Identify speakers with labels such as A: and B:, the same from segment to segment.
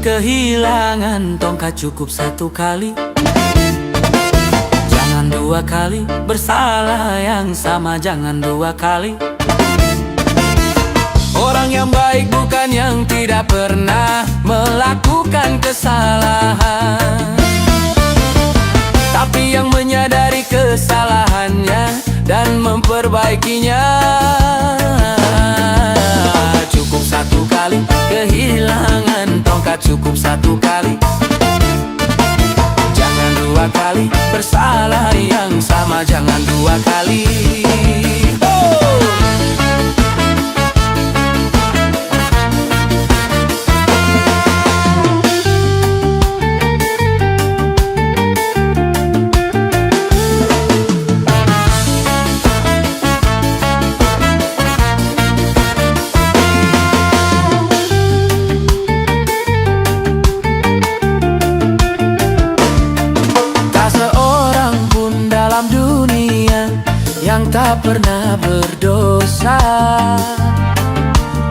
A: Kehilangan tongkat cukup satu kali, jangan dua kali. Bersalah yang sama jangan dua kali. Orang yang baik bukan yang tidak pernah melakukan kesalahan, tapi yang menyadari kesalahannya dan memperbaikinya. Cukup satu kali, kehilangan tongkat cukup satu kali, jangan dua kali. Bersalah yang sama jangan dua kali. Yang tak pernah berdosa,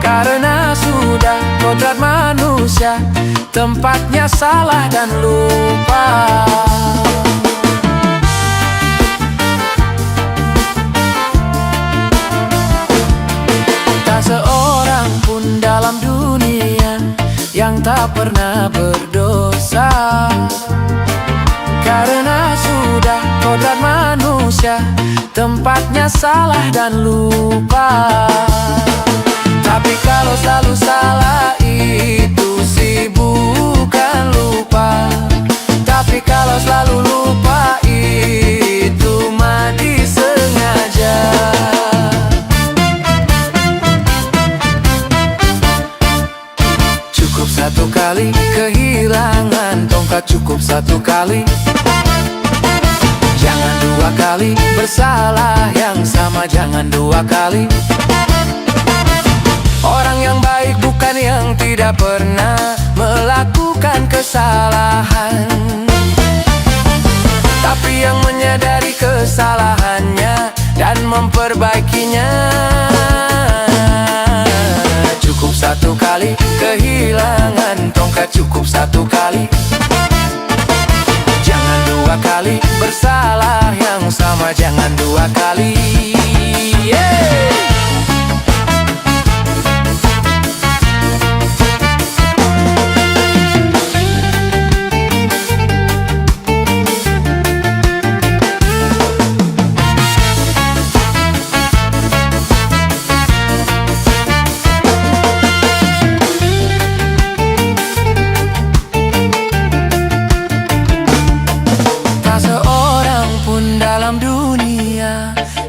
A: karena sudah kodrat manusia, tempatnya salah dan lupa. Tak seorang pun dalam dunia yang tak pernah berdosa, karena sudah kodrat manusia, tempatnya salah dan lupa. Tapi kalau selalu salah itu sih bukan lupa. Tapi kalau selalu lupa itu mah disengaja. Cukup satu kali, kehilangan tongkat cukup satu kali, jangan dua kali. Bersalah yang sama jangan dua kali. Orang yang baik bukan yang tidak pernah melakukan kesalahan, tapi yang menyadari kesalahannya dan memperbaikinya. Cukup satu kali, kehilangan tongkat cukup satu kali, jangan dua kali. Bersalah yang sama jangan dua kali.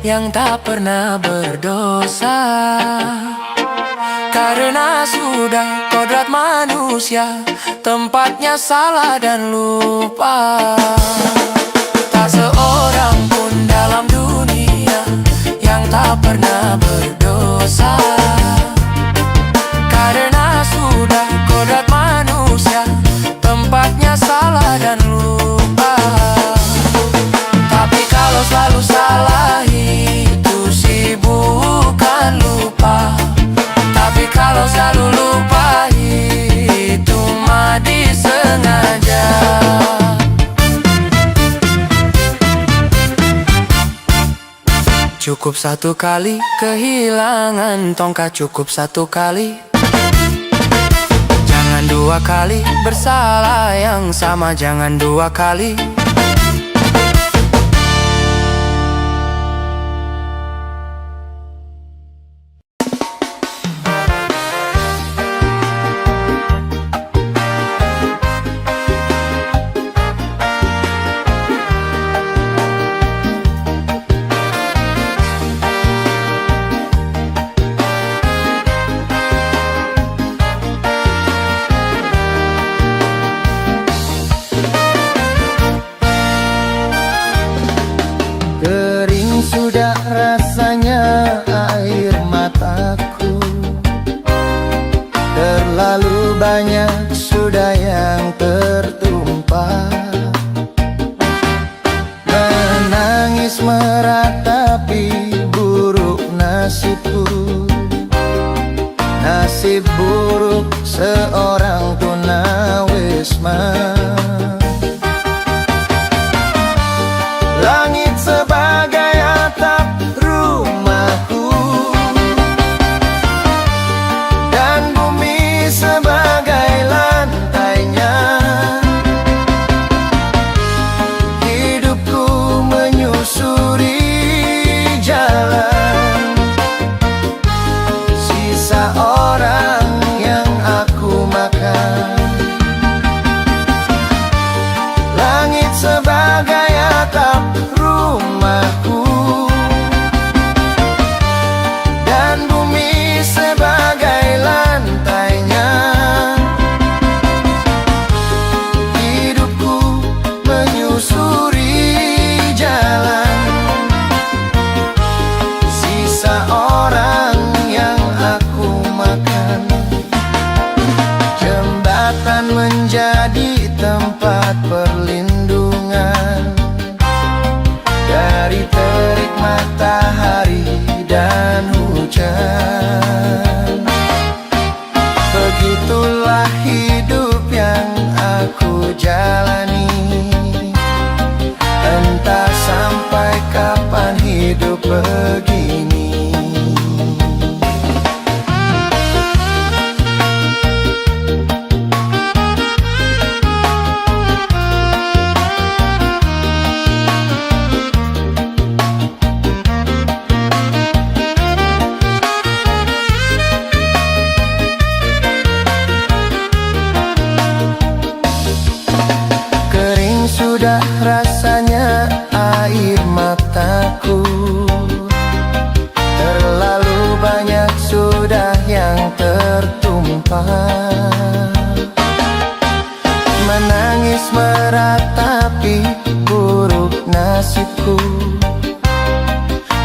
A: Yang tak pernah berdosa, karena sudah kodrat manusia, tempatnya salah dan lupa. Tak seorang pun dalam dunia yang tak pernah berdosa, karena sudah kodrat manusia, tempatnya salah dan lupa. Tapi kalau selalu salah itu sih bukan lupa. Tapi kalau selalu lupa itu mah disengaja. Cukup satu kali, kehilangan tongkat cukup satu kali, jangan dua kali. Bersalah yang sama jangan dua kali.
B: Sudah rasanya air mataku, terlalu banyak sudah yang tertumpah. Menangis meratapi buruk nasibku, nasib buruk seorang tunawiita. Wisma. Langit sebagai atap rumahku dan bumi sebagai lantainya. Hidupku menyusuri jalan sisa orang yang aku makan. Langit sebagai atap rumahku dan bumi sebagai lantainya. Hidupku menyusuri jalan sisa orang yang aku makan. Jembatan menjadi tempat perlindungan dari terik matahari dan hujan. Begitulah hidup yang aku jalani. Entah sampai kapan hidup begini. Sudah rasanya air mataku, terlalu banyak sudah yang tertumpah. Menangis meratapi buruk nasibku,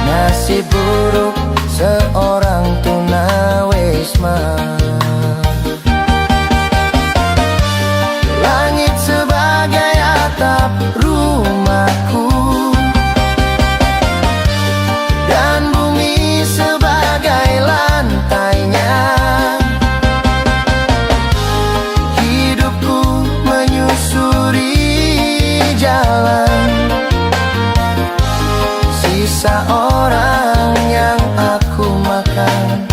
B: nasib buruk seorang tunawisma. Langit sebagai atap rumahku dan bumi sebagai lantainya. Hidupku menyusuri jalan sisa orang yang aku makan.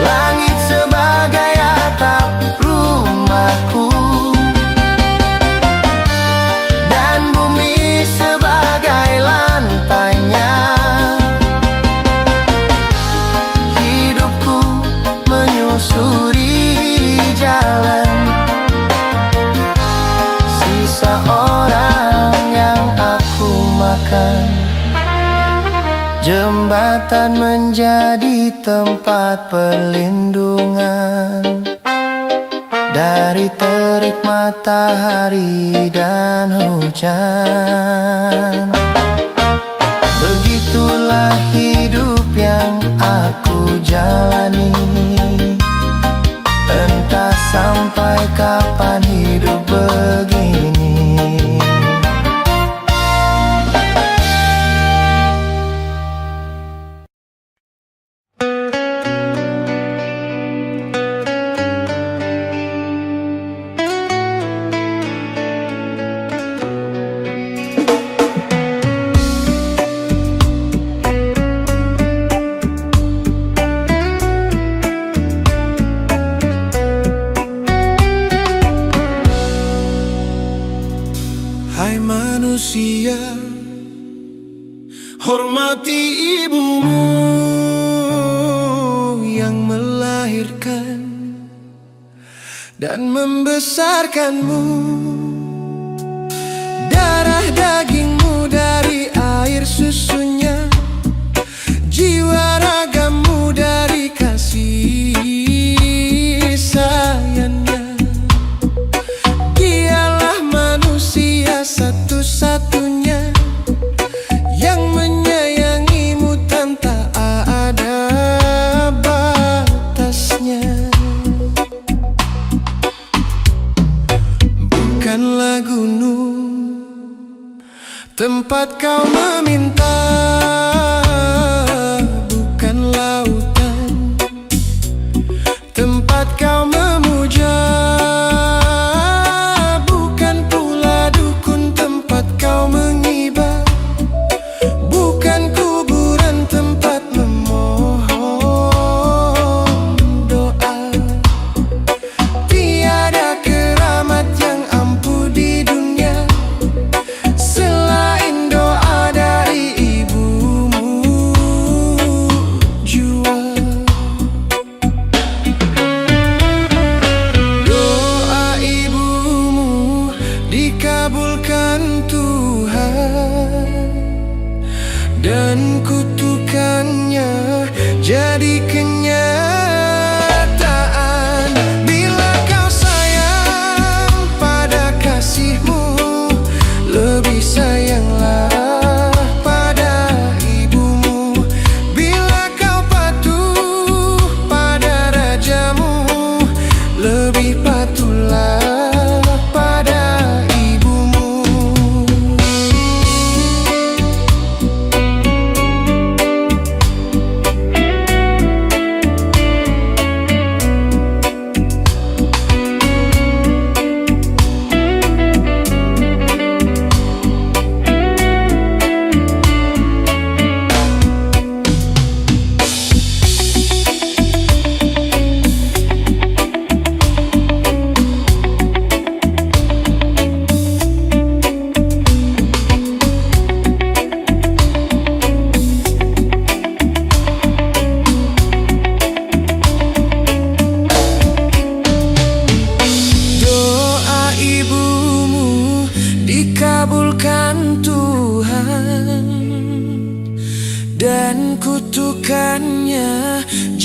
B: Langit sebagai atap rumahku dan bumi sebagai lantainya. Hidupku menyusuri jalan sisa orang yang aku makan. Jembatan menjadi tempat perlindungan dari terik matahari dan hujan. Begitulah hidup yang aku jalani. Entah sampai kapan hidup begini.
C: Hai manusia, hormati ibumu yang melahirkan dan membesarkanmu. Darah dagingmu dari air susunya, jiwa ragamu dari kasih sayangnya. Dialah manusia satu-satunya yang menyayangimu tanpa ada batasnya. Bukanlah gunung tempat kau meminta, bukan lautan tempat kau memuja.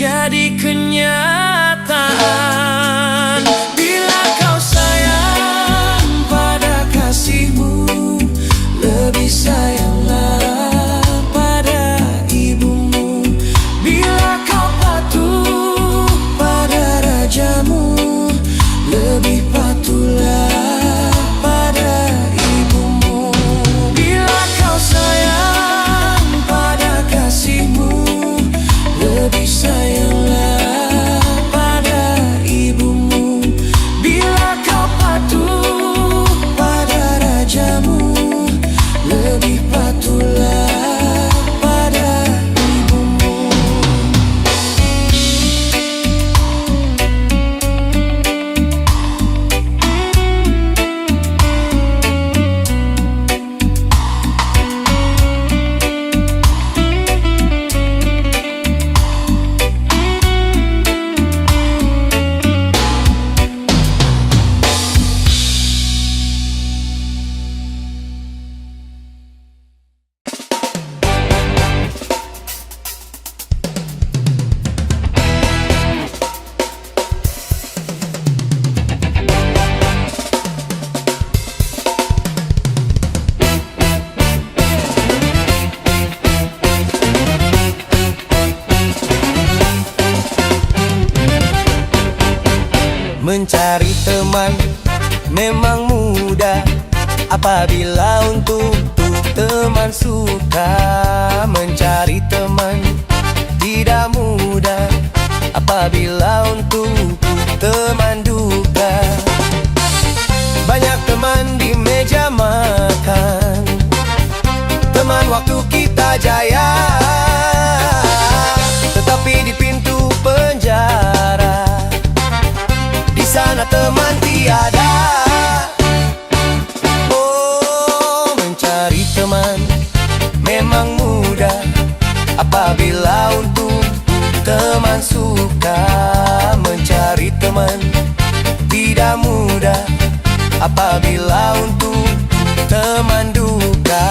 C: jadi kenyataan. Bila kau sayang pada kasihmu, lebih sayanglah pada ibumu. Bila kau patuh pada rajamu, lebih patuhlah pada ibumu. Bila kau sayang pada kasihmu, lebih sayanglah pada ibumu. Bila kau patuh pada rajamu, lebih patuhlah pada ibumu.
B: Mencari teman memang mudah apabila untuk teman suka. Mencari teman tidak mudah apabila untuk teman duka. Banyak teman di meja makan, teman waktu kita jaya, tetapi di pintu penjara, di sana teman tiada. Oh, mencari teman memang mudah apabila untuk teman suka. Mencari teman tidak mudah apabila untuk teman duka.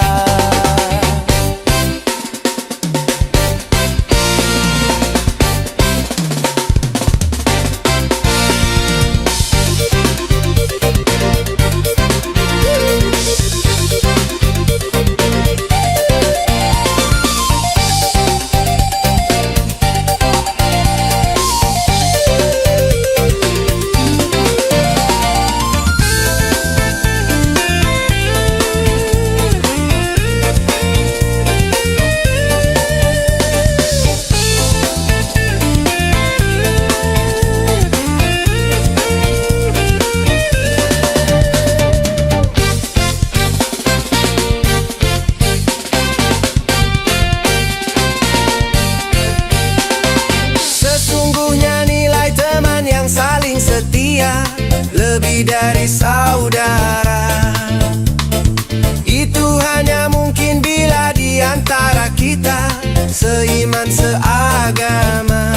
B: Lebih dari saudara, itu hanya mungkin bila di antara kita seiman seagama.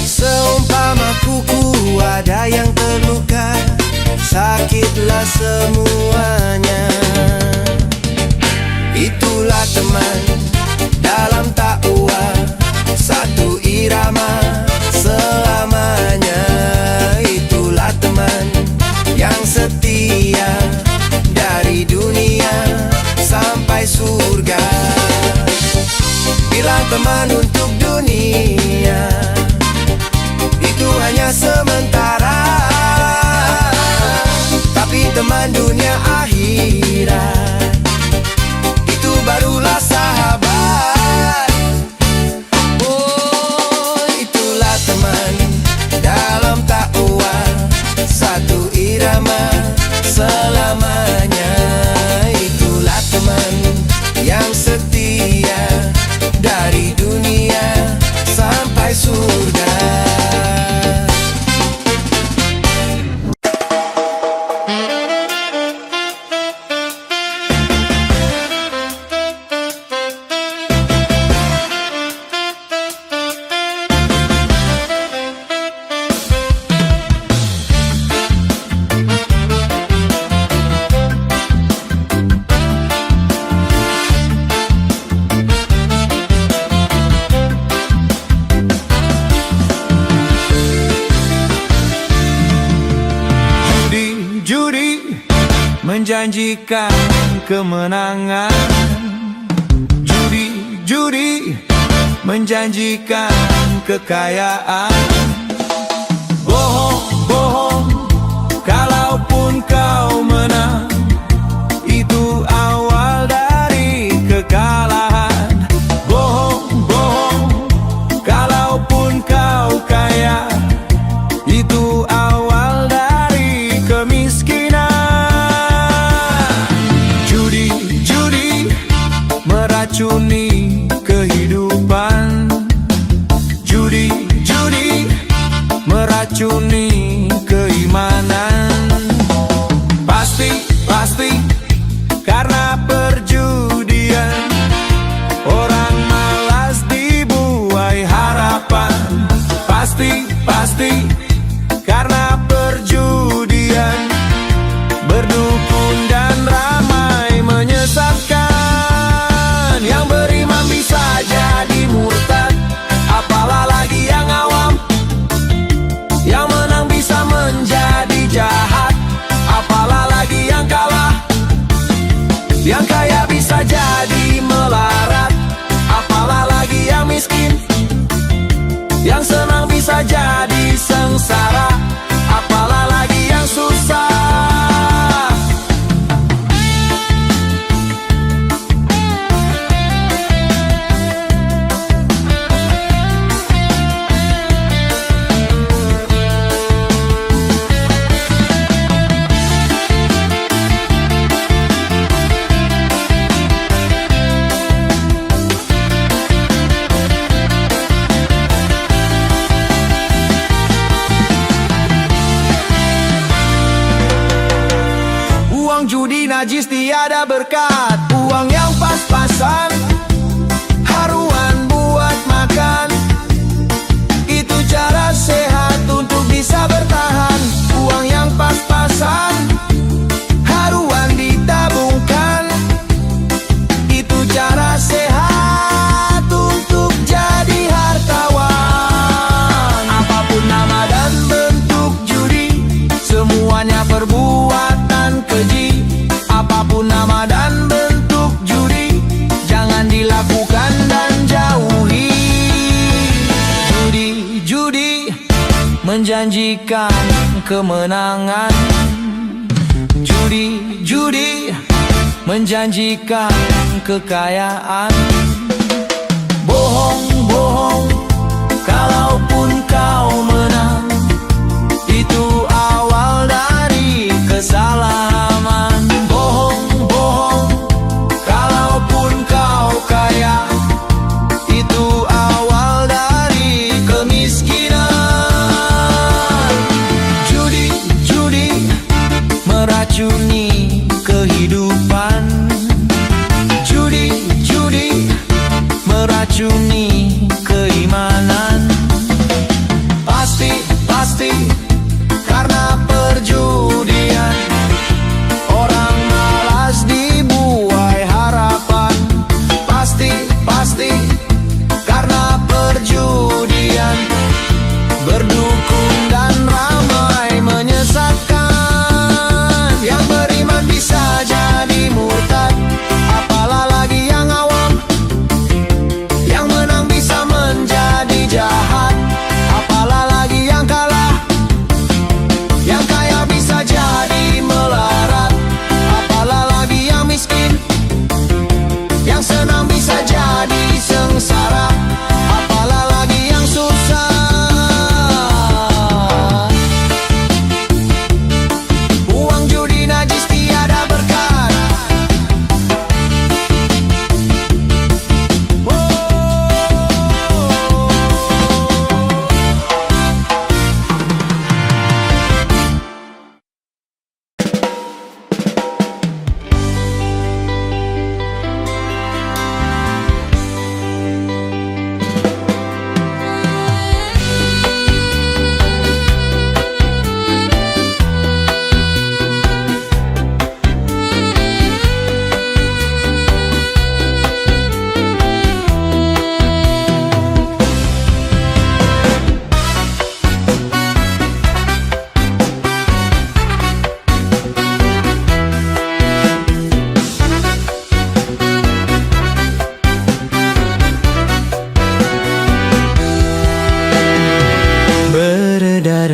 B: Seumpama kuku ada yang terluka, sakitlah semuanya. Itulah teman dalam takwa, satu irama selamanya. Itulah teman yang setia dari dunia sampai surga. Bila teman untuk dunia itu hanya sementara, tapi teman dunia akhirat itu barulah sahabat. Oh, itulah teman dalam takwa, satu irama selamanya. Itulah teman yang setia dari dunia sampai surga.
C: menjanjikan kemenangan. Judi menjanjikan kekayaan. Bohong, kalaupun kau menang, itu awal dari kekalahan. Bohong, kalaupun kau kaya, itu awal dari kemiskinan. Judi meracuni kehidupan. Judi meracuni keimanan. Pasti karena perjudian, orang malas dibuai harapan. Pasti karena perjudian, berdukun dan ramai menyesatkan. Yang beriman bisa jadi murtad, apalah lagi yang awam. Yang menang bisa menjadi jahat, apalah lagi yang kalah. Yang kaya bisa jadi melarat, apalah lagi yang miskin. Yang senang bisa jadi sengsara, apalah lagi yang susah. Judi najis tiada berkat, uang yang pas-pasan, haruan buat makan. Itu cara sehat untuk bisa bertahan. Uang yang pas-pasan, haruan ditabungkan. Itu cara sehat untuk jadi hartawan. Apapun nama dan bentuk judi, semuanya perbuatan keji. Apapun nama dan bentuk judi, jangan dilakukan dan jauhi. Judi menjanjikan kemenangan. Judi menjanjikan kekayaan. Bohong, kalaupun kau menang, itu awal dari kesalahan. Meracuni kehidupan. Judi meracuni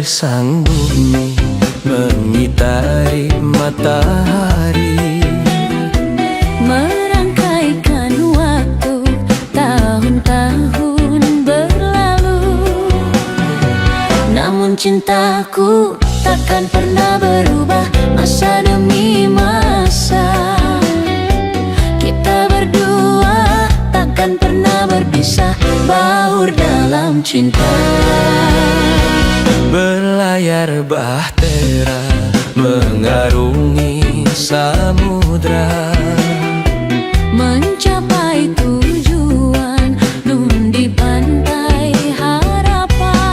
A: sang bumi mengitari matahari,
D: merangkaikan waktu tahun-tahun berlalu. Namun cintaku takkan pernah berubah masa demi masa. Kita berdua takkan pernah berpisah, baur dalam cinta.
A: Berlayar bahtera mengarungi samudra,
D: mencapai tujuan nun di pantai harapan.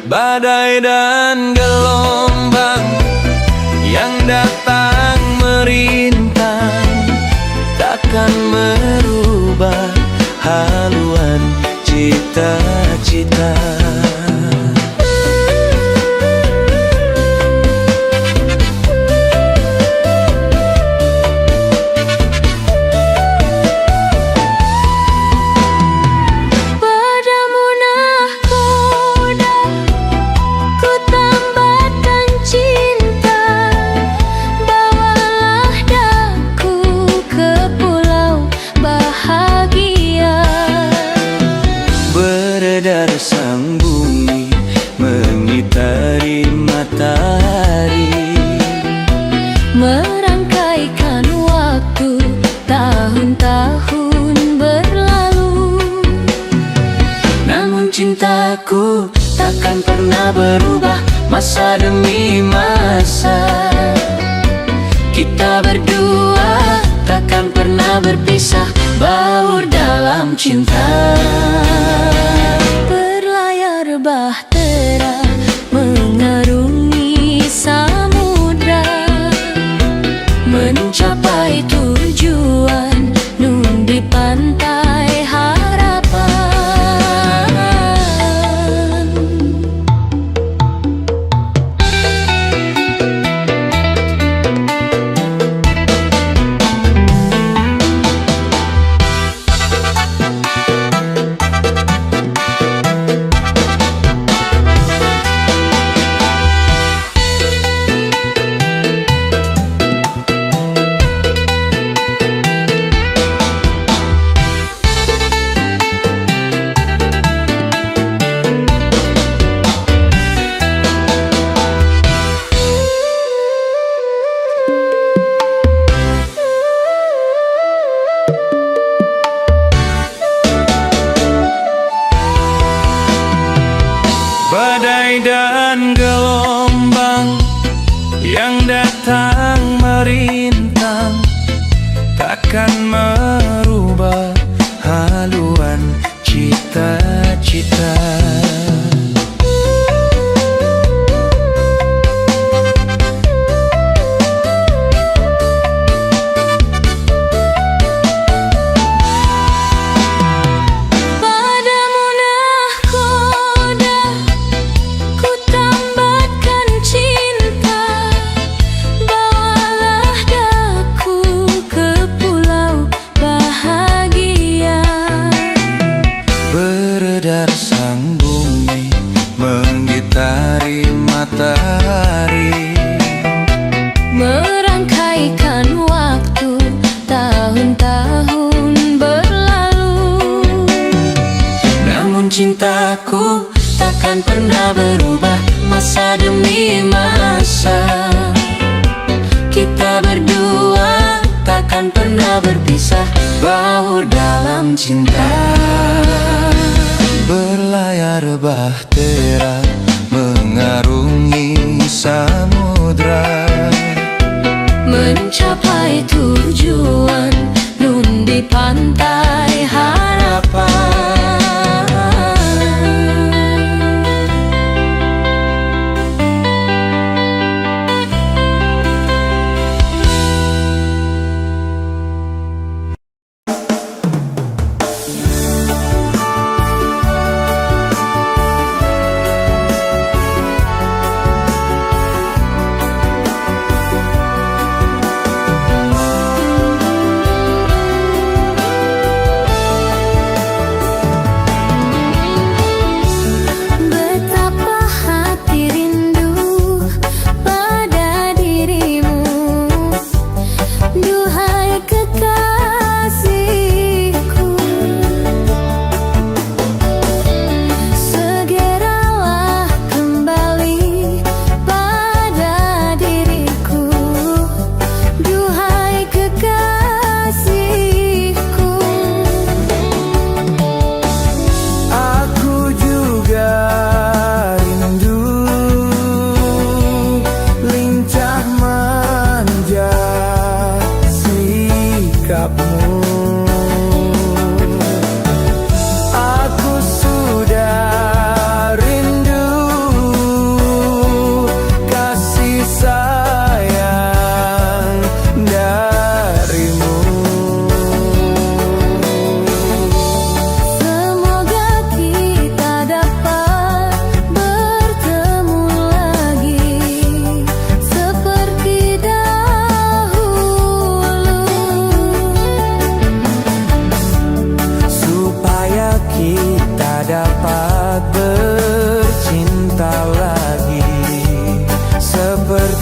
A: badai dan gelombang yang datang merintang takkan merubah haluan cita-cita. Beredar sang bumi mengitari matahari,
D: merangkaikan waktu tahun-tahun berlalu.
A: namun cintaku takkan pernah berubah masa demi masa. Kita berdua takkan pernah berpisah, baur dalam cinta.
D: Berlayar bahtera mengarungi samudra, mencapai tujuan nun di pantai harapan.
A: Badai dan gelombang yang datang merintang takkan merubah haluan cita-cita. Beredar sang bumi mengitari matahari,
D: Merangkaikan waktu tahun-tahun berlalu.
A: namun cintaku takkan pernah berubah masa demi masa. Kita berdua takkan pernah berpisah, baur dalam cinta. Berlayar bahtera mengarungi samudra,
D: Mencapai tujuan nun di pantai harapan.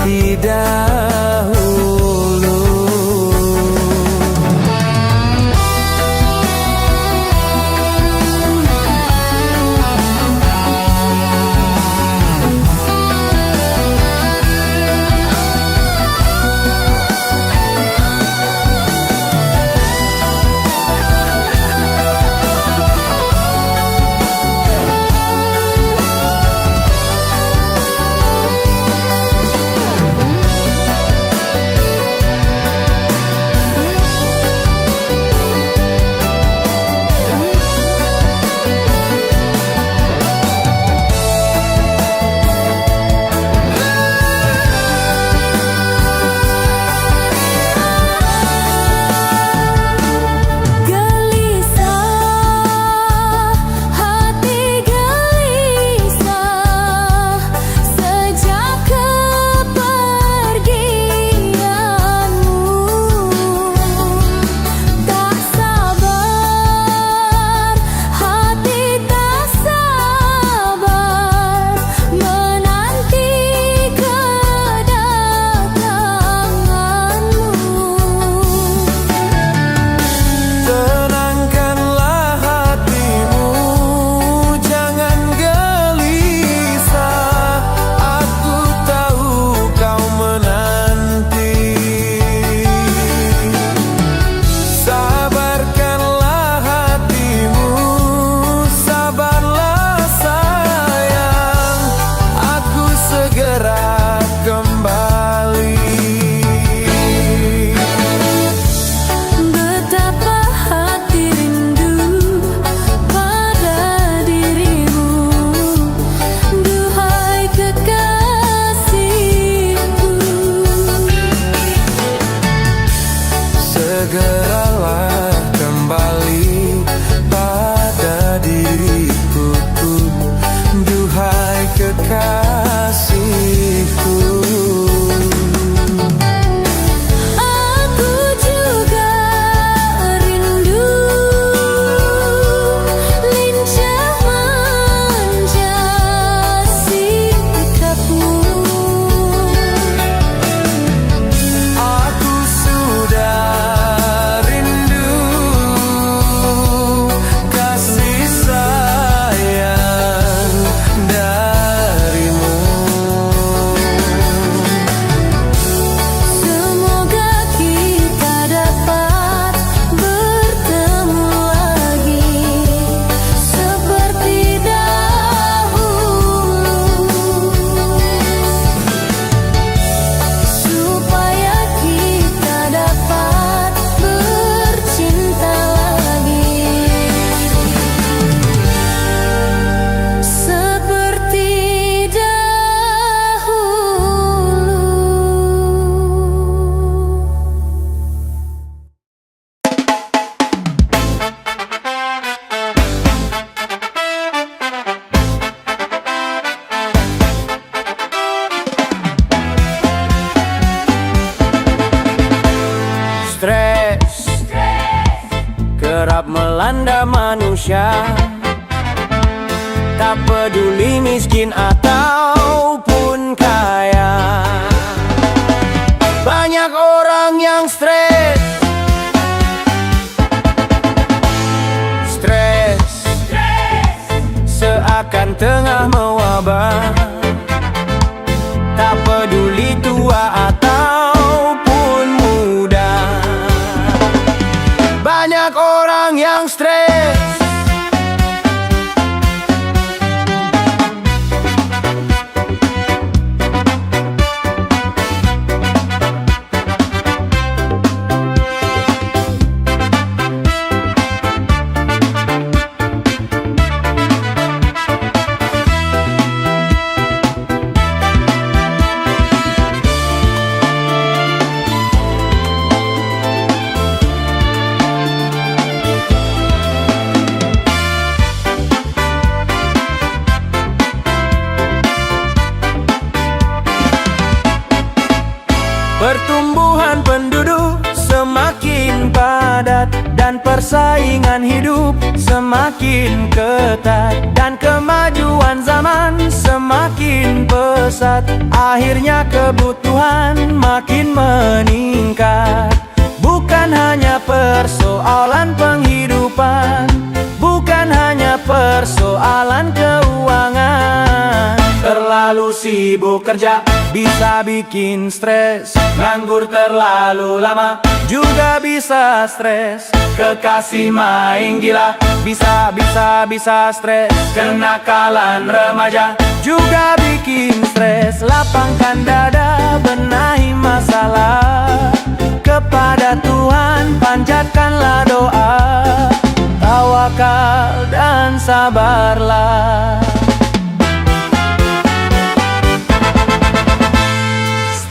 A: seperti dahulu. Segeralah kembali pada diriku, duhai kekasihku.
D: Aku juga rindu lincah manja sikapmu.
A: Aku sudah kasih sayang darimu.
D: Semoga kita dapat bertemu lagi seperti dahulu, supaya kita dapat bercinta lagi seperti dahulu.
A: Stres kerap melanda manusia, tak peduli miskin ataupun kaya. Banyak orang yang stres, seakan tengah mewabah. Tak peduli tua ataupun muda, banyak orang yang stres. Pertumbuhan penduduk semakin padat dan persaingan hidup semakin ketat dan kemajuan zaman semakin pesat. Akhirnya kebutuhan makin meningkat. Bukan hanya persoalan penghidupan, bukan hanya persoalan keuangan. Terlalu sibuk kerja bisa bikin stres. Nganggur terlalu lama juga bisa stres. Kekasih main gila bisa stres. Kenakalan remaja juga bikin stres. Lapangkan dada, benahi masalah. Kepada Tuhan panjatkanlah doa. Tawakal dan sabarlah.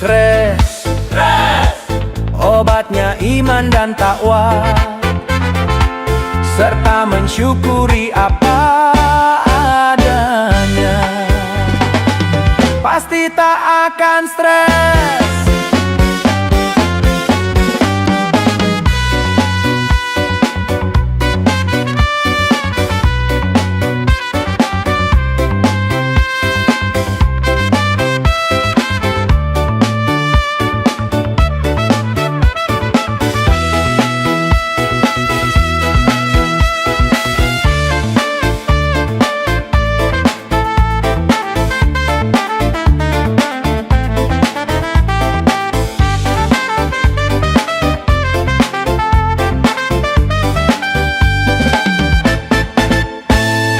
A: Stres, obatnya iman dan takwa, serta mensyukuri apa adanya. Pasti tak akan stres.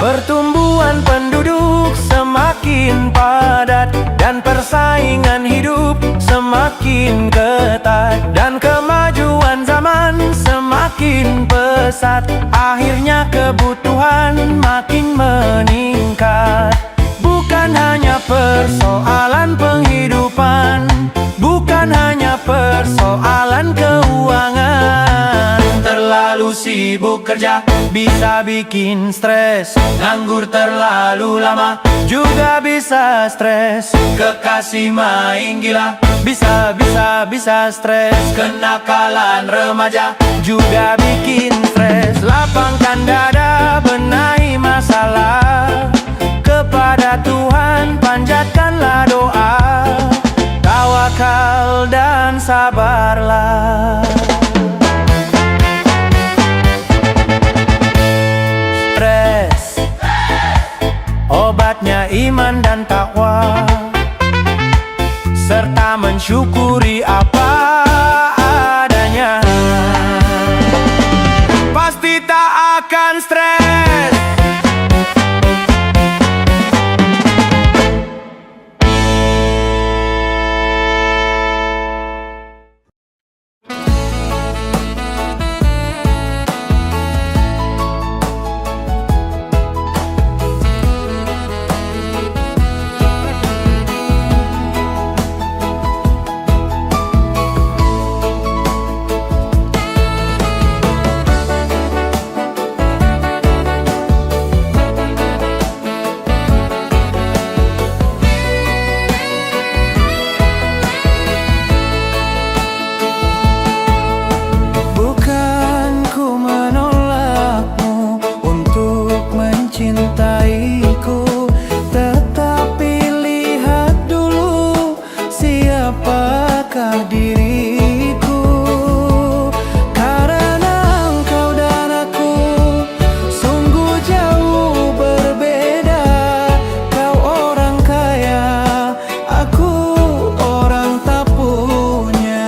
A: Pertumbuhan penduduk semakin padat dan persaingan hidup semakin ketat dan kemajuan zaman semakin pesat. Akhirnya kebutuhan makin meningkat. Bukan hanya persoalan penghidupan, bukan hanya persoalan keuangan. Terlalu sibuk kerja bisa bikin stres. Nganggur terlalu lama juga bisa stres. Kekasih main gila bisa stres. Kenakalan remaja juga bikin stres. Lapangkan dada, benahi masalah. Kepada Tuhan panjatkanlah doa. Tawakal dan sabarlah. Stres, obatnya iman dan takwa, serta mensyukuri apa adanya. Pasti tak akan stres. Cintaiku, tetapi lihat dulu siapakah diriku. Karena engkau dan aku sungguh jauh berbeda. Kau orang kaya, aku orang tak punya.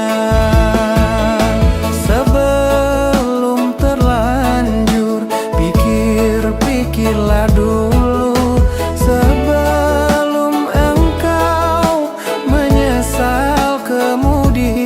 A: Sebelum terlanjur pikir-pikirlah dulu, sebelum engkau menyesal kemudian.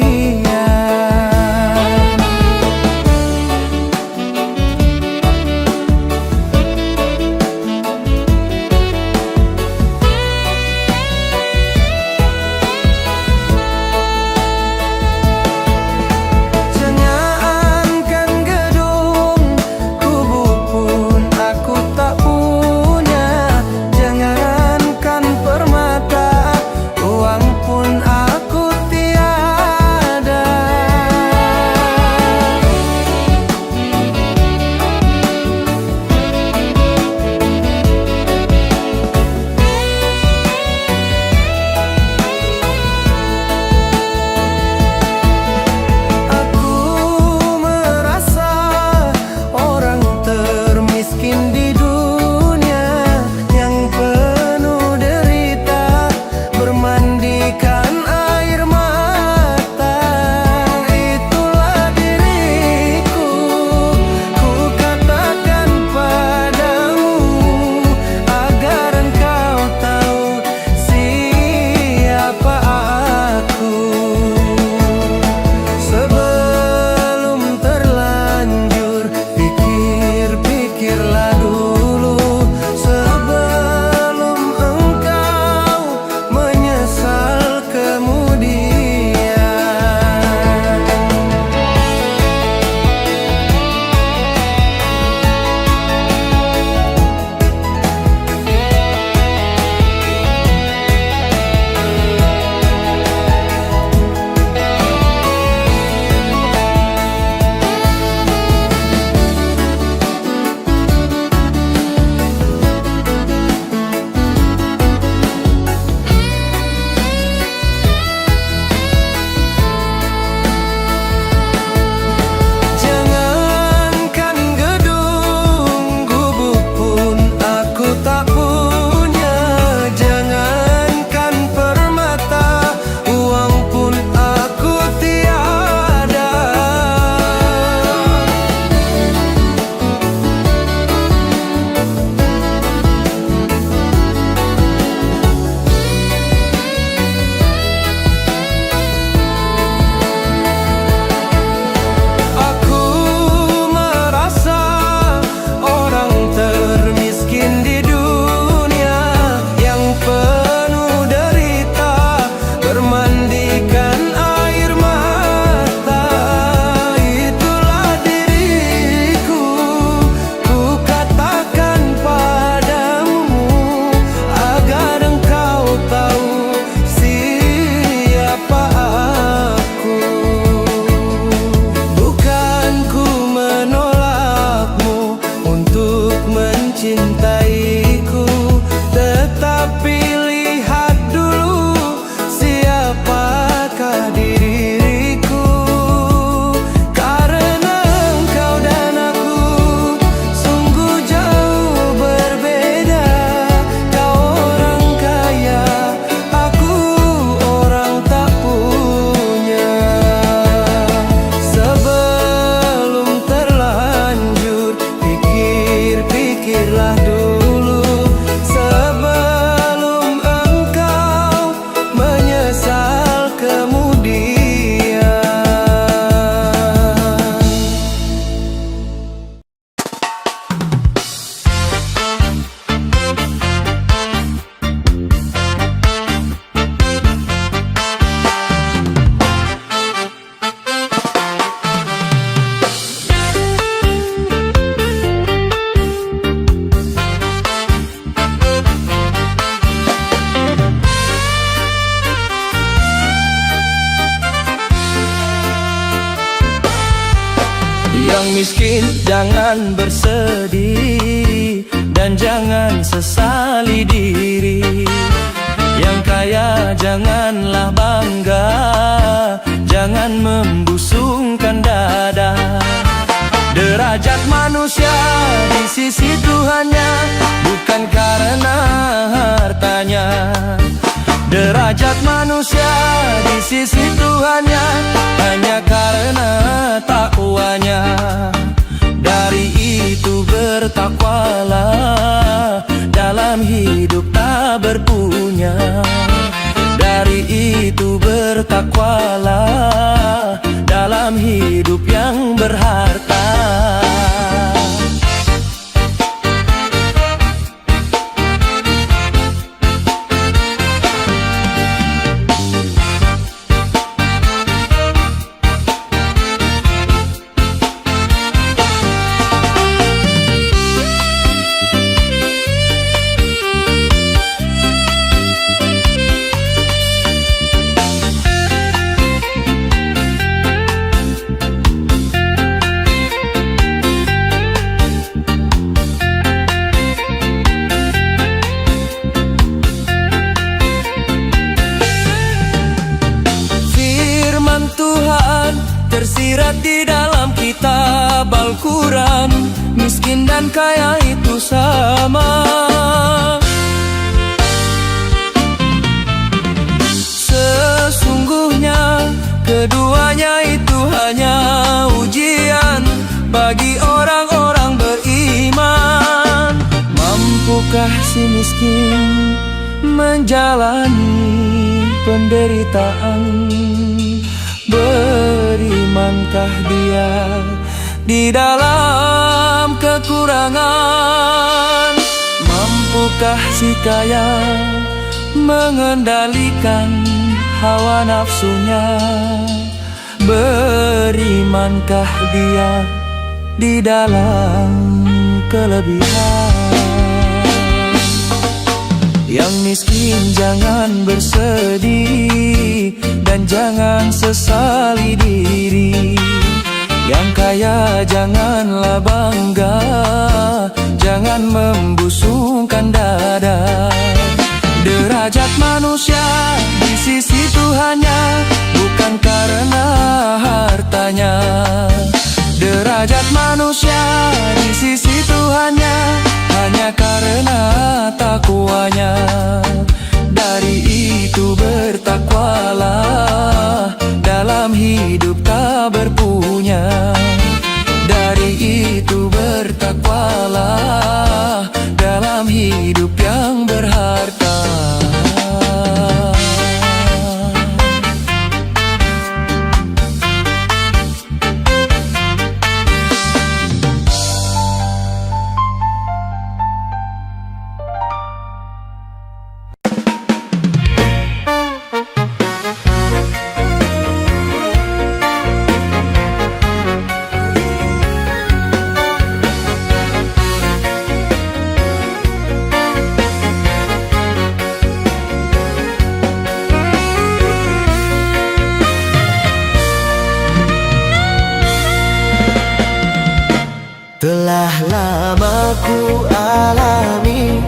C: Yang miskin jangan bersedih dan jangan sesali diri. Yang kaya janganlah bangga, jangan membusungkan dada. Derajat manusia di sisi Tuhannya bukan karena hartanya. Derajat manusia di sisi Tuhannya hanya karena takwanya. Dari itu bertakwalah, dalam hidup tak berpunya. Dari itu bertakwalah, dalam hidup yang berharta. Tersirat di dalam kitab Al-Quran, miskin dan kaya itu sama. Sesungguhnya keduanya itu hanya ujian bagi orang-orang beriman. Mampukah si miskin menjalani penderitaan? Berimankah dia di dalam kekurangan? Mampukah si kaya mengendalikan hawa nafsunya? Berimankah dia di dalam kelebihan? Yang miskin jangan bersedih dan jangan sesali diri. Yang kaya janganlah bangga, jangan membusungkan dada. Derajat manusia di sisi Tuhannya bukan karena hartanya. Derajat manusia di sisi Tuhannya hanya karena takwanya. Dari itu bertakwalah, dalam hidup tak berpunya. Dari itu bertakwalah, dalam hidup yang berharta.
B: Telah lama ku alami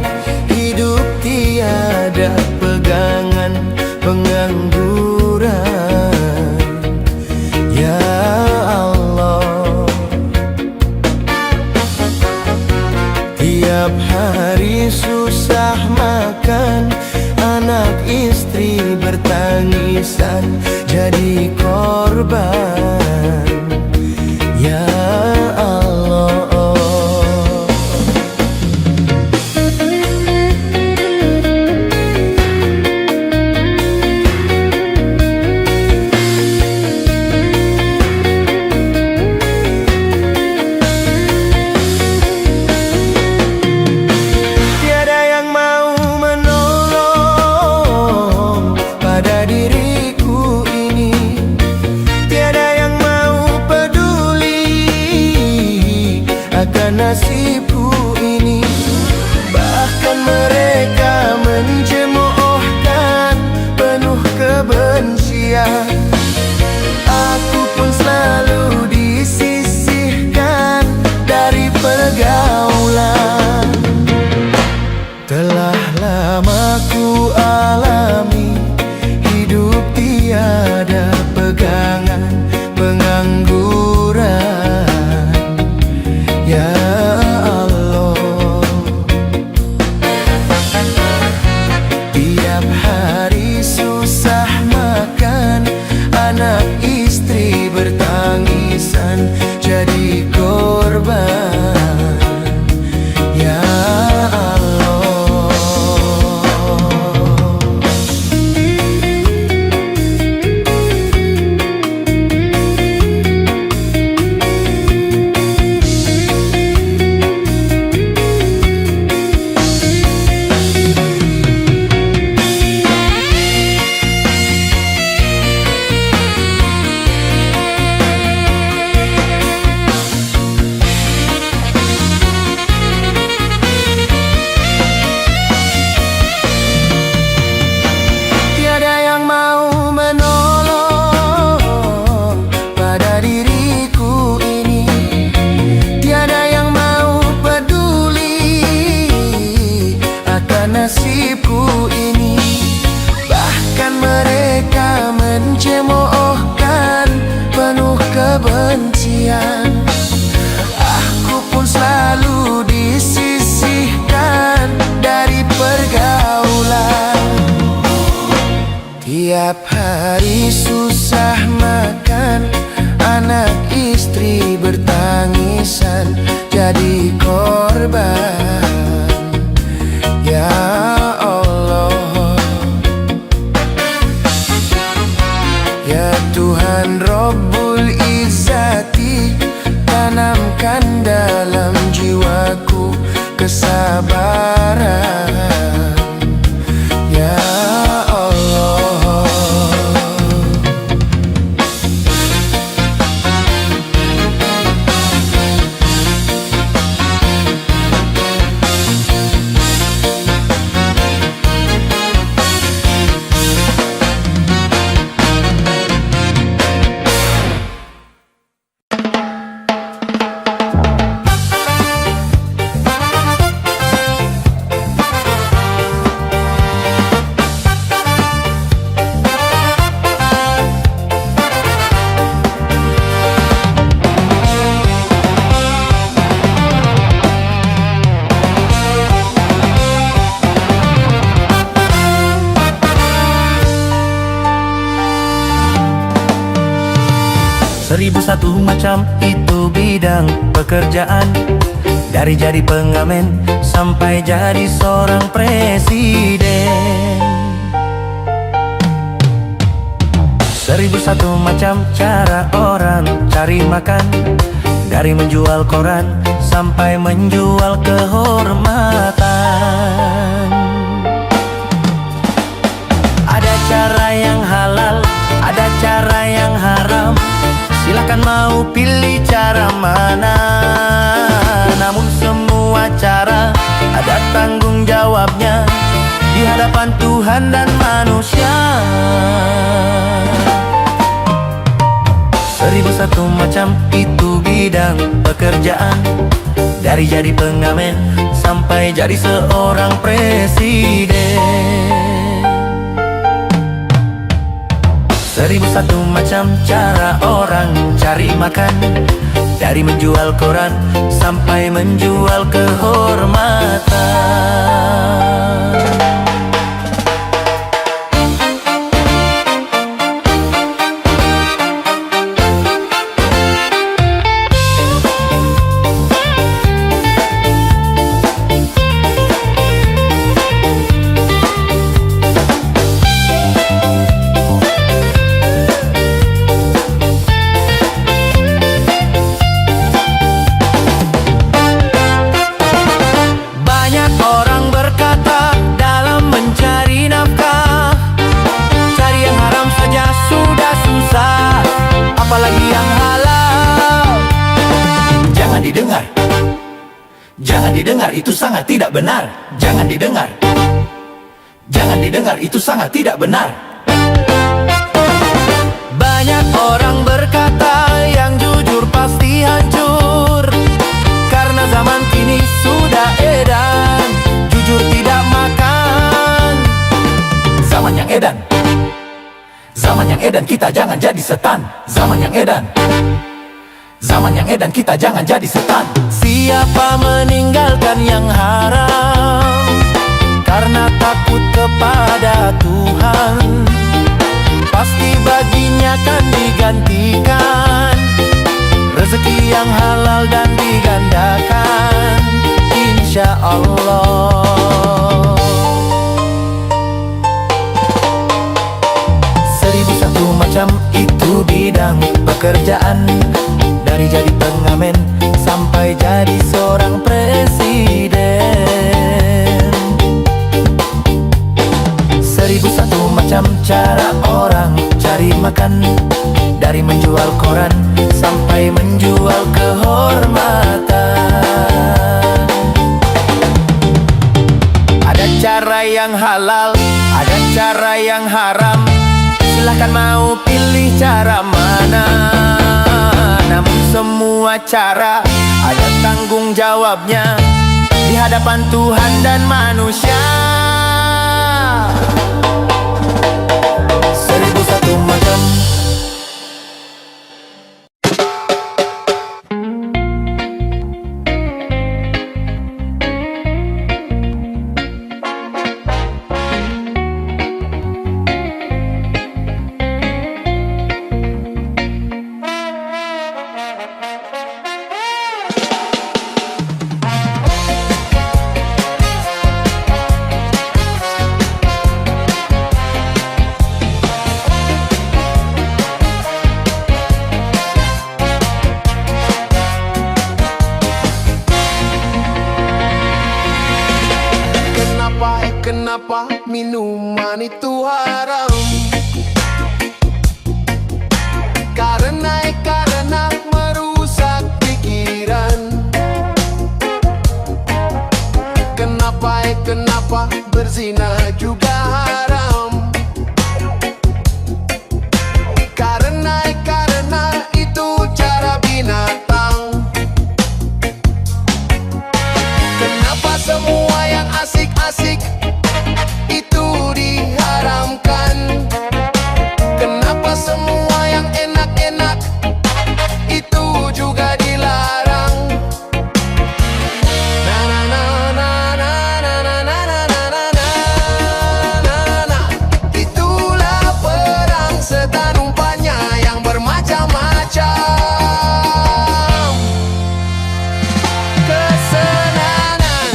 B: hidup tiada pegangan, pengangguran. Ya Allah, tiap hari susah makan, anak istri bertangisan jadi korban. Ya Allah, pada diriku ini. Tiada yang mau mencemoohkan, penuh kebencian. Aku pun selalu disisihkan dari pergaulan. Tiap hari susah makan, anak istri bertangisan, jadi korban. Ya Allah, ya Tuhan Rabbul Izzati, tanamkan dalam jiwaku kesabaran. Ya Allah,
C: Seribu satu macam itu bidang pekerjaan, dari jadi pengamen sampai jadi seorang presiden. Seribu satu macam cara orang cari makan, dari menjual koran sampai menjual kehormatan. Ada cara yang halal, ada cara yang haram. Silakan mau pilih cara mana, namun semua cara ada tanggung jawabnya di hadapan Tuhan dan manusia. Seribu satu macam itu bidang pekerjaan, dari jadi pengamen sampai jadi seorang presiden. Seribu satu macam cara orang cari makan, dari menjual koran sampai menjual kehormatan. Jangan didengar, itu sangat tidak benar. Jangan didengar, jangan didengar, itu sangat tidak benar. Banyak orang berkata yang jujur pasti hancur, karena zaman kini sudah edan jujur tidak makan. Zaman yang edan, zaman yang edan, kita jangan jadi setan. Zaman yang edan, zaman yang edan, kita jangan jadi setan. Siapa meninggalkan yang haram karena takut kepada Tuhan, pasti baginya kan digantikan rezeki yang halal dan digandakan, insya Allah. Seribu satu macam itu bidang pekerjaan, dari jadi pengamen sampai jadi seorang presiden. Seribu satu macam cara orang cari makan, dari menjual koran sampai menjual kehormatan. Ada cara yang halal, ada cara yang haram. Silahkan mau pilih cara mana, namun semua cara ada tanggung jawabnya di hadapan Tuhan dan manusia. Seribu satu macam
B: minuman itu haram. Karena merusak pikiran. Kenapa berzina juga haram? Karena itu cara binatang. Kenapa semua yang asik-asik itu diharamkan? Kenapa semua yang enak-enak itu juga dilarang? Na na na na na na na na na na na na na. Itulah perang setan umpannya yang bermacam-macam. Kesenangan.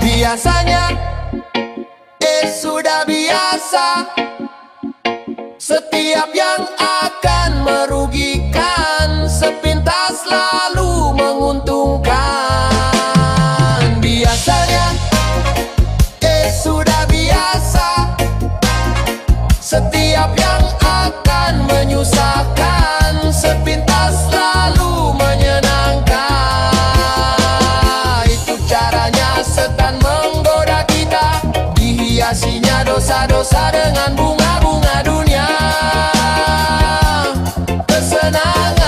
B: Biasanya, sudah biasa. Setiap yang akan merugikan sepintas lalu menguntungkan. Biasanya, sudah biasa. Setiap yang akan menyusahkan sepintas lalu menyenangkan. Itu caranya setan menggoda kita, dihiasinya dosa-dosa dengan bunga-bunga dunia. Kesenangan.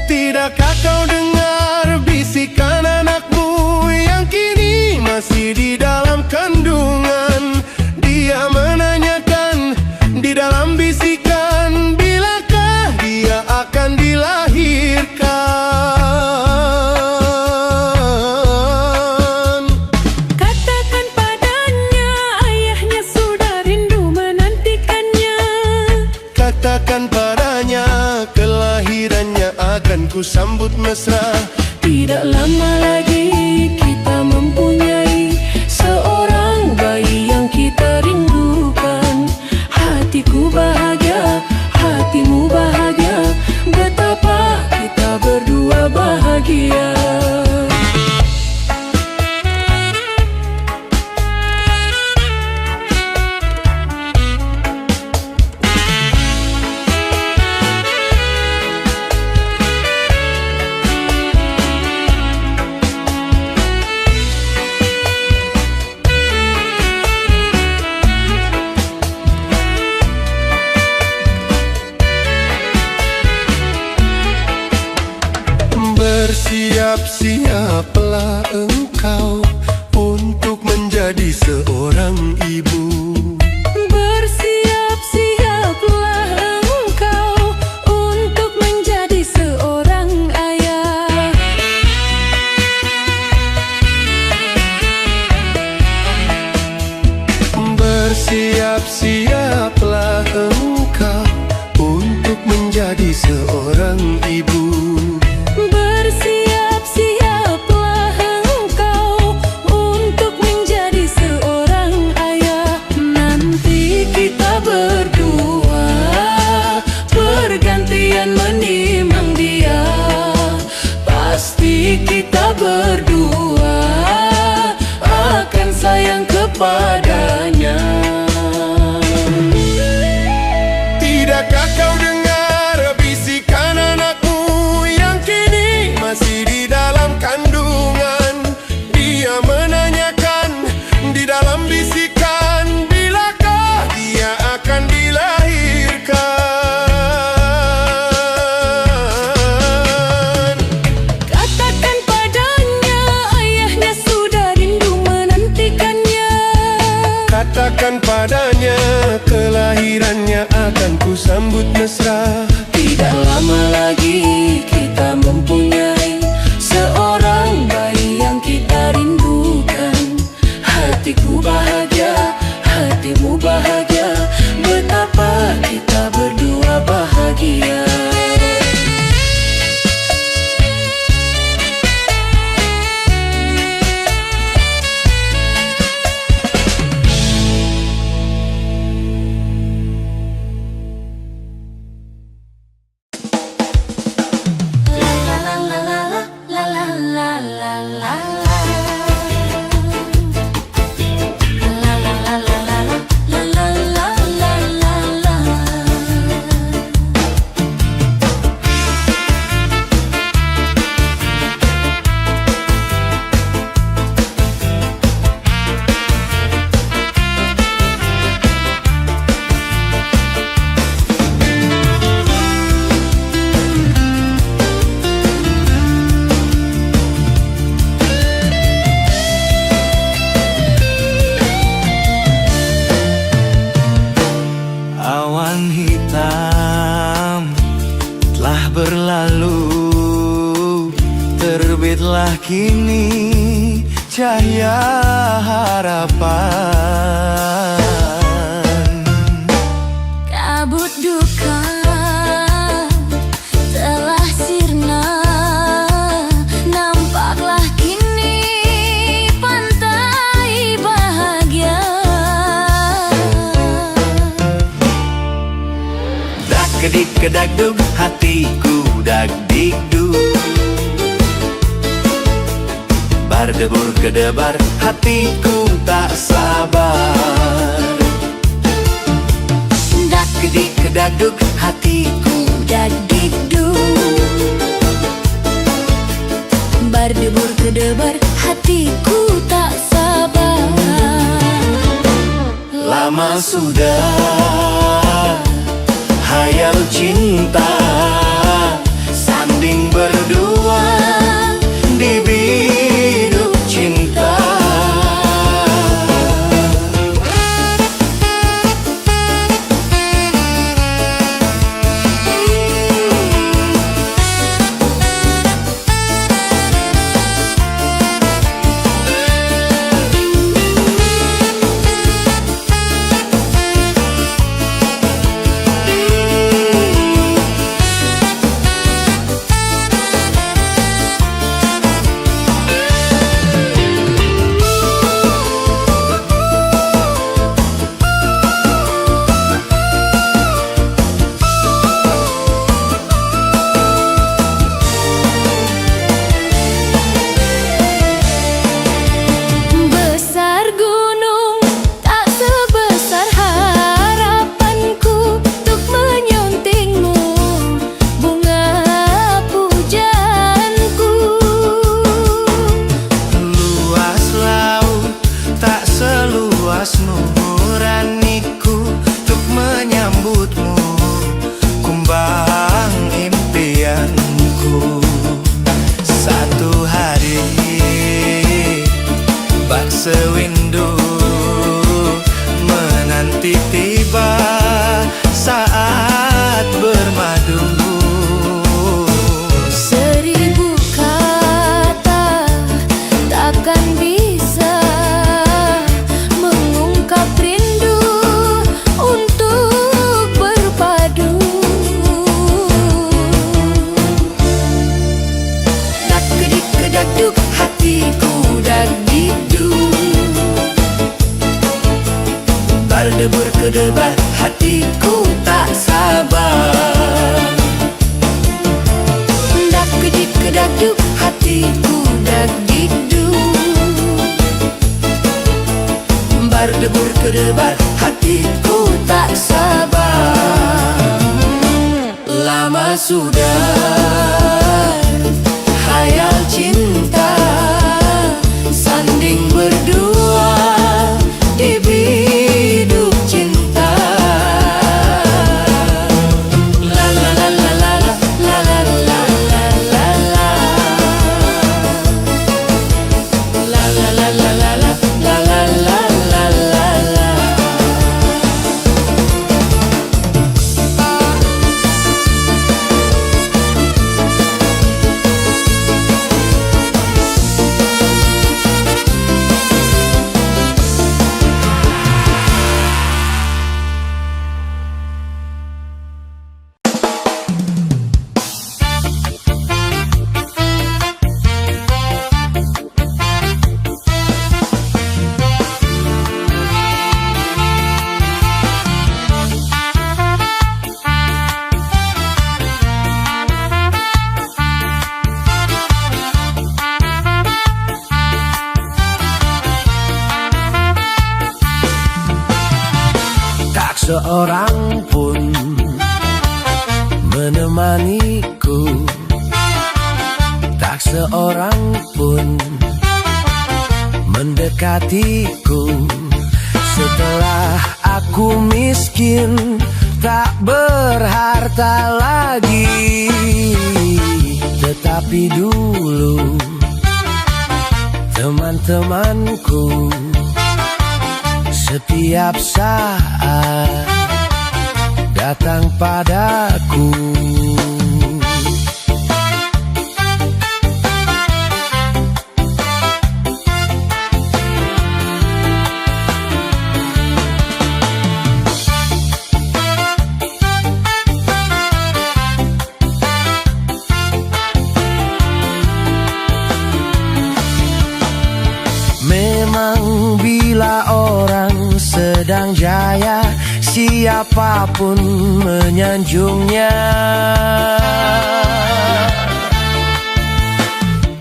C: Tidakkah kau dengar bisikan anakmu yang kini masih di dalam kandungan? Dia menanyakan di dalam bisikan, bilakah dia akan dilahirkan?
D: Katakan padanya, ayahnya sudah rindu menantikannya.
C: Katakan padanya, kelahirannya akan ku sambut mesra.
D: Tidak lama lagi kita mempunyai seorang bayi yang kita rindukan. Hatiku bahagia, hatimu bahagia, betapa kita berdua bahagia.
B: Bersiap-siaplah engkau untuk menjadi seorang ibu.
D: Bersiap-siaplah engkau untuk menjadi seorang ayah. Nanti kita berdua bergantian menimang dia. Pasti kita berdua akan sayang kepadanya.
B: Tidakkah kau dengar bisikan anakmu yang kini masih di dalam kandungan? Dia menanyakan di dalam bisikan, bilakah dia akan dilahirkan?
D: Katakan padanya ayahnya sudah rindu menantikannya.
B: Katakan padanya kelahirannya akan kusambut mesra.
D: Tidak lama lagi kita mempunyai seorang bayi yang kita rindukan. Hatiku bahagia, hatimu bahagia, betapa kita berdua bahagia.
C: Awan hitam telah berlalu, terbitlah kini cahaya harapan.
D: Kabut duka telah sirna, nampaklah kini pantai bahagia.
C: Dak kedik kedagdug, hatiku dak dikduk. Berdebur kedebar, hatiku tak sabar.
D: Dak kedik kedagdug, hatiku dak dikduk. Berdebur kedebar, hatiku tak sabar.
C: Lama sudah hayal cinta, sanding berdua di biduk cinta.
D: Besar gunung tak sebesar harapanku untuk menyuntingmu bunga pujaanku.
C: Luas laut tak seluas nuraniku untuk menyambutmu, kumbang impianku. Satu hari bak sewindu menanti tiba saat bermadu.
D: Seribu kata takkan bisa mengungkap
A: berdebar, hatiku tak sabar. Lama sudah hayal cinta, sanding berdua di biduk cinta. La la la la la la la la la la la la. La la la la la la la la la la la la. Tak seorang pun menemaniku, tak seorang pun mendekatiku. Setelah aku miskin, tak berharta lagi, tetapi dulu teman-temanku setiap saat datang padaku. Memang bila orang sedang jaya, siapapun menyanjungnya.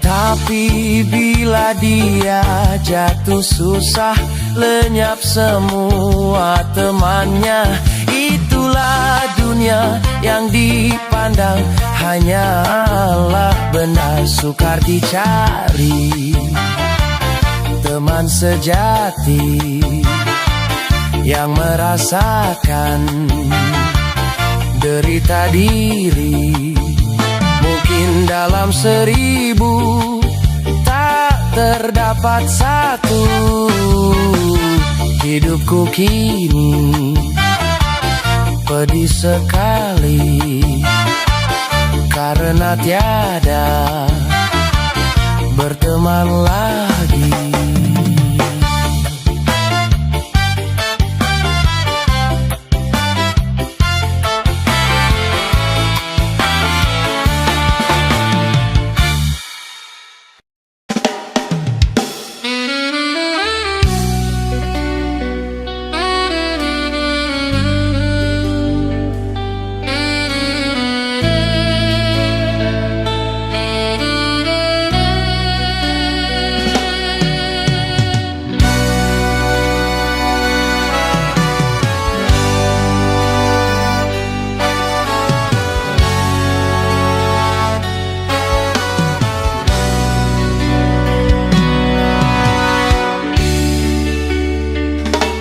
A: Tapi bila dia jatuh susah, lenyap semua temannya. Itulah dunia yang dipandang hanyalah benda sukar dicari. Teman sejati yang merasakan derita diri, mungkin dalam 1000 tak terdapat satu. Hidupku kini pedih sekali karena tiada berteman lagi.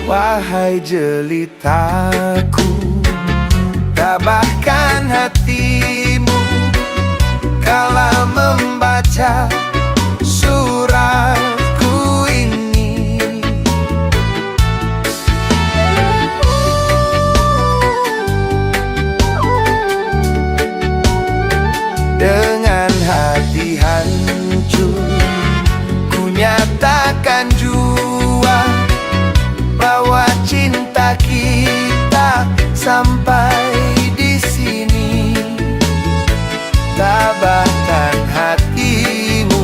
C: Wahai jelitaku, tabahkan hatimu kala membaca suratku ini. Dengan hati hancur ku nyatakan jua bahwa cinta kita sampai di sini. Tabahkan hatimu.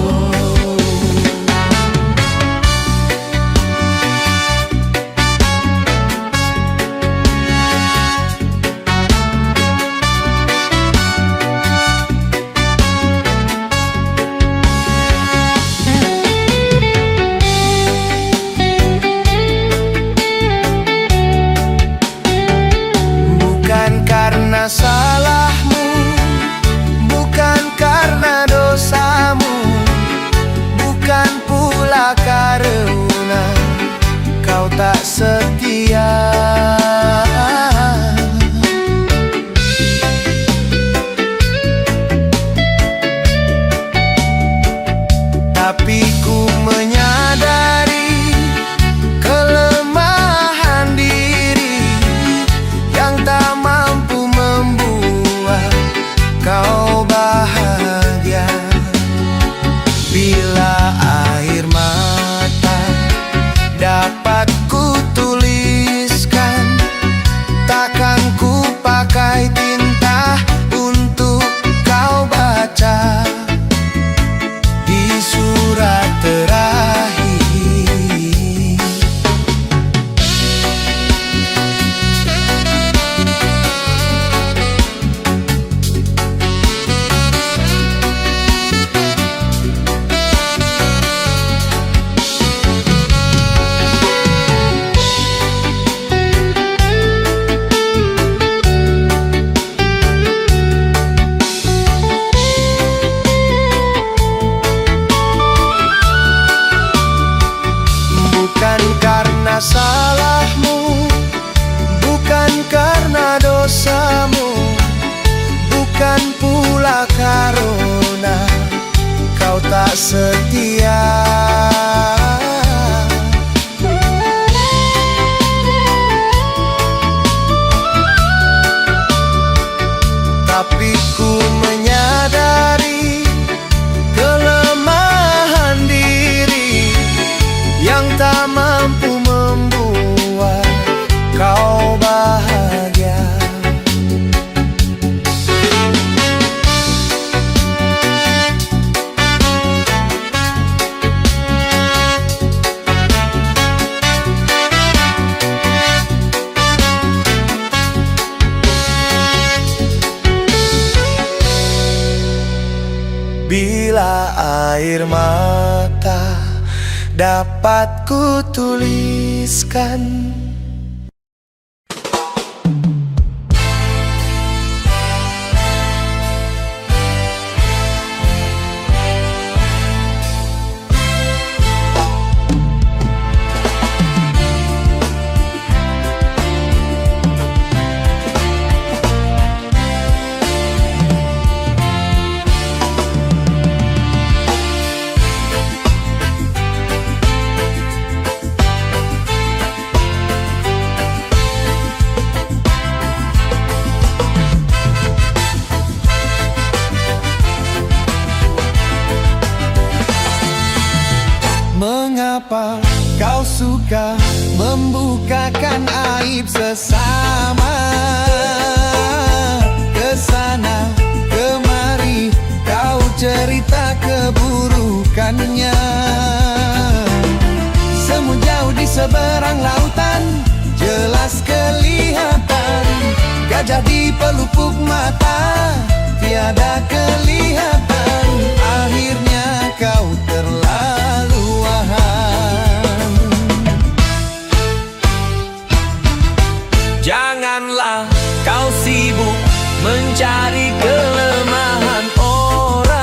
C: tak setia. Tapi ku menyadari kelemahan diri yang tak mampu membuat kau bahagia. Bila air mata dapat ku tuliskan, takkan ku pakai tinta untuk kau baca di surat terakhir. Bukan karena salahmu, bukan karena dosamu, bukan pula karena kau tak setia. Tapi ku menyadari kelemahan diri yang tak mampu membuat kau bahagia. Bila air mata dapat ku tuliskan, mengapa kau suka membukakan aib sesama? Kesana kemari kau cerita keburukannya. Semu jauh di seberang lautan jelas kelihatan, gajah di pelupuk mata tiada kelihatan. Akhirnya kau terlaluan.
A: Janganlah kau sibuk mencari kelemahan orang.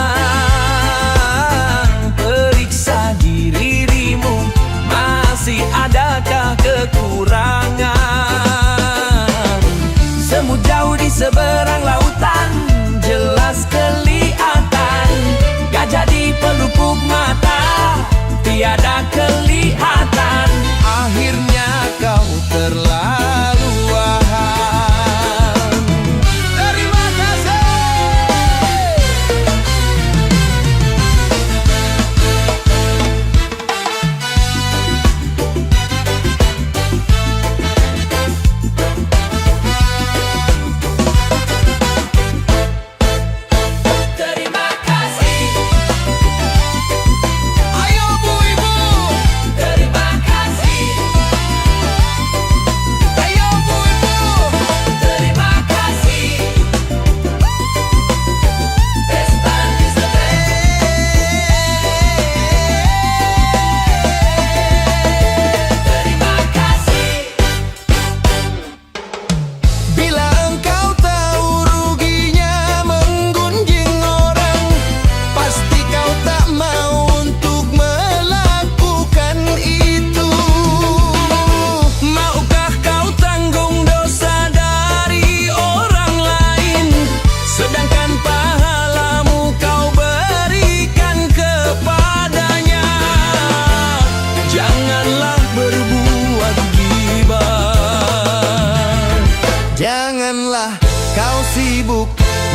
A: Periksa dirimu, masih adakah kekurangan? Semu jauh di seberang lautan jelas kelihatan, gajah di pelupuk mata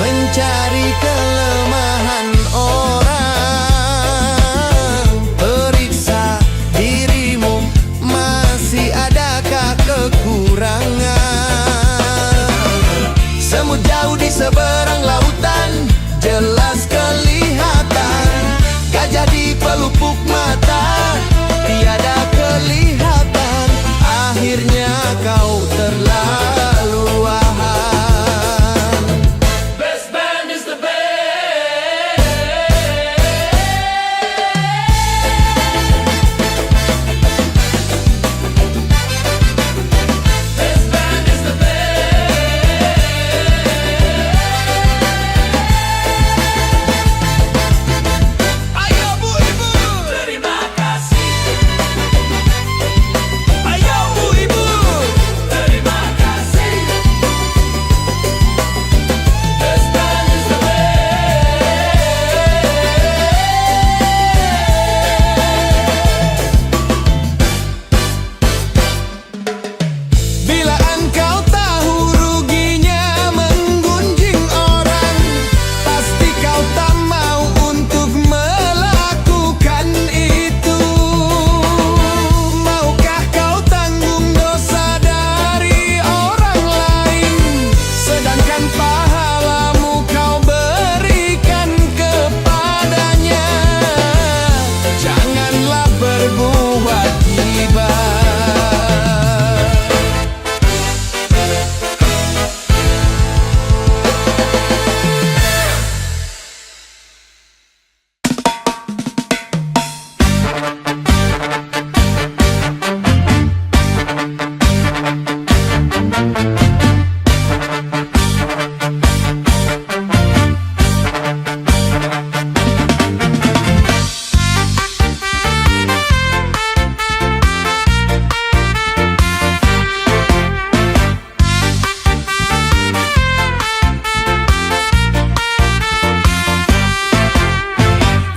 B: mencari kelemahan orang. Periksa dirimu, masih adakah kekurangan? Semut jauh di seberang lautan, jelas kelihatan. Gajah di pelupuk mata, tiada kelihatan. Akhirnya kau terlaluan.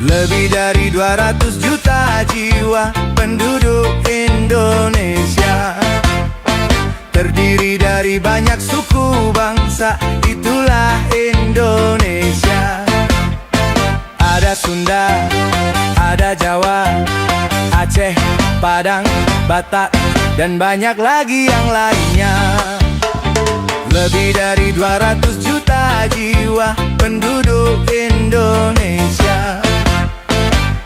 C: Lebih dari 200 juta jiwa penduduk Indonesia, terdiri dari banyak suku bangsa, itulah Indonesia. Ada Sunda, ada Jawa, Aceh, Padang, Batak, dan banyak lagi yang lainnya. Lebih dari 200 juta jiwa penduduk Indonesia,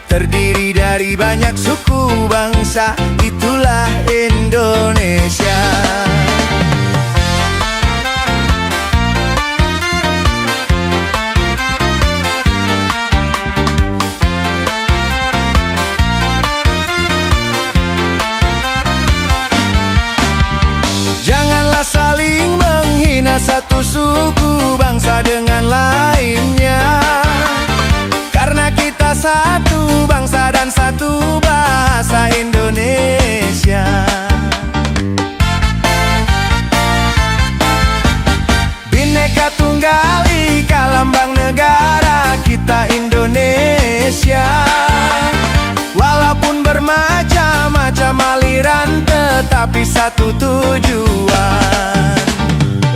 C: terdiri dari banyak suku bangsa, itulah Indonesia. Janganlah saling menghina satu suku bangsa dengan lainnya, karena kita satu bangsa dan satu bahasa Indonesia. Bhinneka Tunggal Ika, lambang negara kita Indonesia. Walaupun bermacam-macam aliran, tetapi satu tujuan.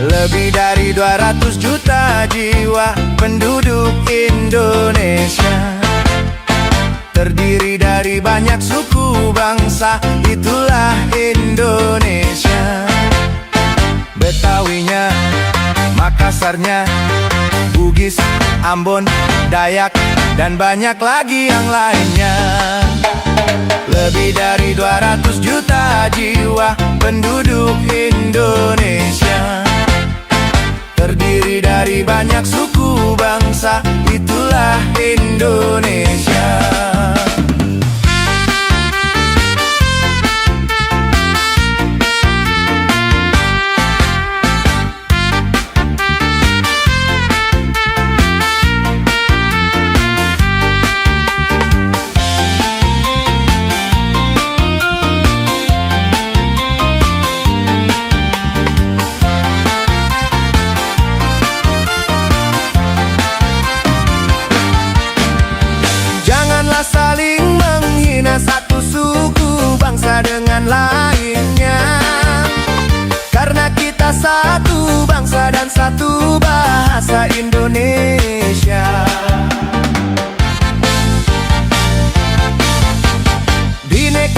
C: Lebih dari 200 juta jiwa penduduk Indonesia, terdiri dari banyak suku bangsa, itulah Indonesia. Betawinya, Makassarnya, Bugis, Ambon, Dayak, dan banyak lagi yang lainnya. Lebih dari 200 juta jiwa penduduk Indonesia, terdiri dari banyak suku bangsa, itulah Indonesia.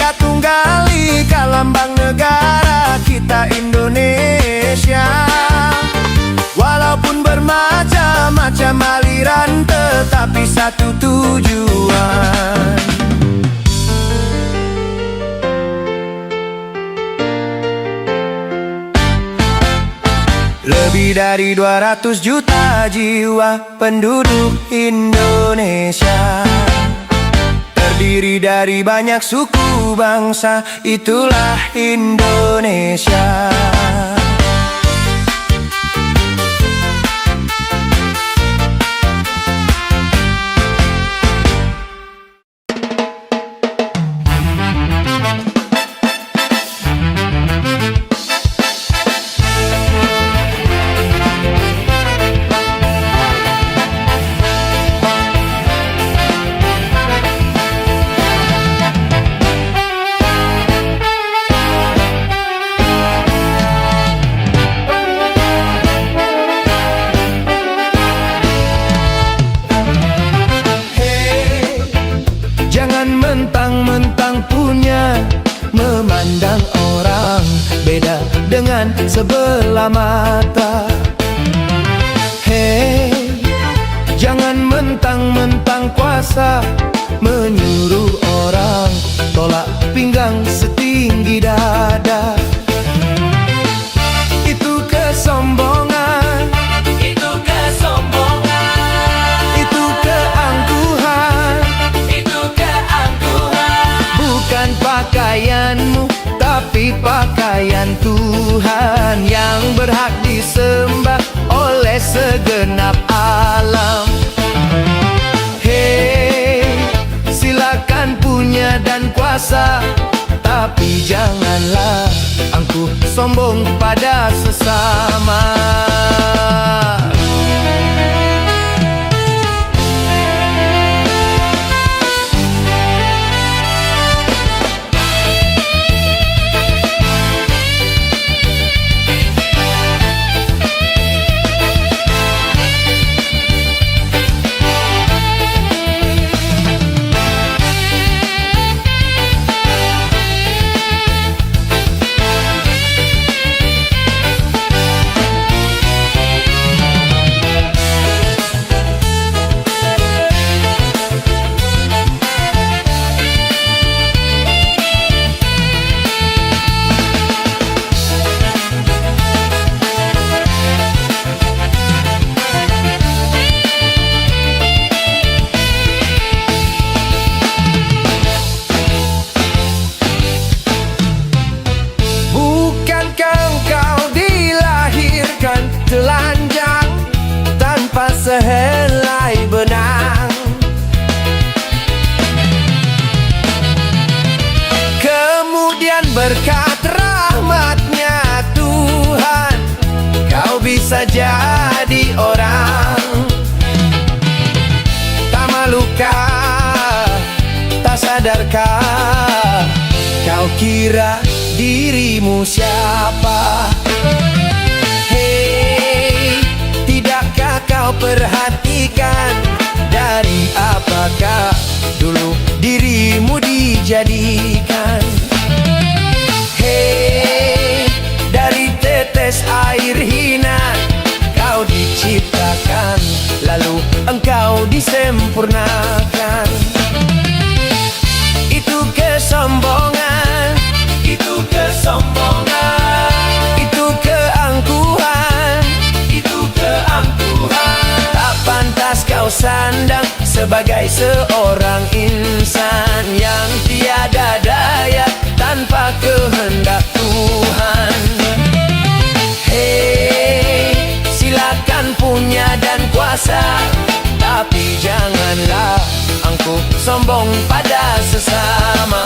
C: Bhinneka Tunggal Ika, lambang negara kita Indonesia. Walaupun bermacam-macam aliran, tetapi satu tujuan. Lebih dari 200 juta jiwa penduduk Indonesia, terdiri dari banyak suku bangsa, itulah Indonesia. Mentang-mentang punya, memandang orang beda dengan sebelah mata. Hei, jangan mentang-mentang kuasa, menyuruh orang tolak pinggang setinggi dada. Itu kesombongan, itu kesombongan, itu keangkuhan, itu keangkuhan. Bukan pakaianmu, tapi pakaian Tuhan yang berhak disembah oleh segenap alam. Hei, silakan punya dan kuasa, tapi janganlah angkuh sombong pada sesama. Telanjang tanpa sehelai benang, kemudian berkat rahmatnya Tuhan, kau bisa jadi orang. Tak malukah, tak sadarkah, kau kira dirimu siapa? Kau perhatikan dari apakah dulu dirimu dijadikan. Hei, dari tetes air hina kau diciptakan, lalu engkau disempurnakan. Itu kesombongan, itu kesombongan, itu keangkuhan, itu keangkuhan. Tak pantas kau sandang sebagai seorang insan yang tiada daya tanpa kehendak Tuhan. Hei, silakan punya dan kuasa, tapi janganlah angkuh sombong pada sesama.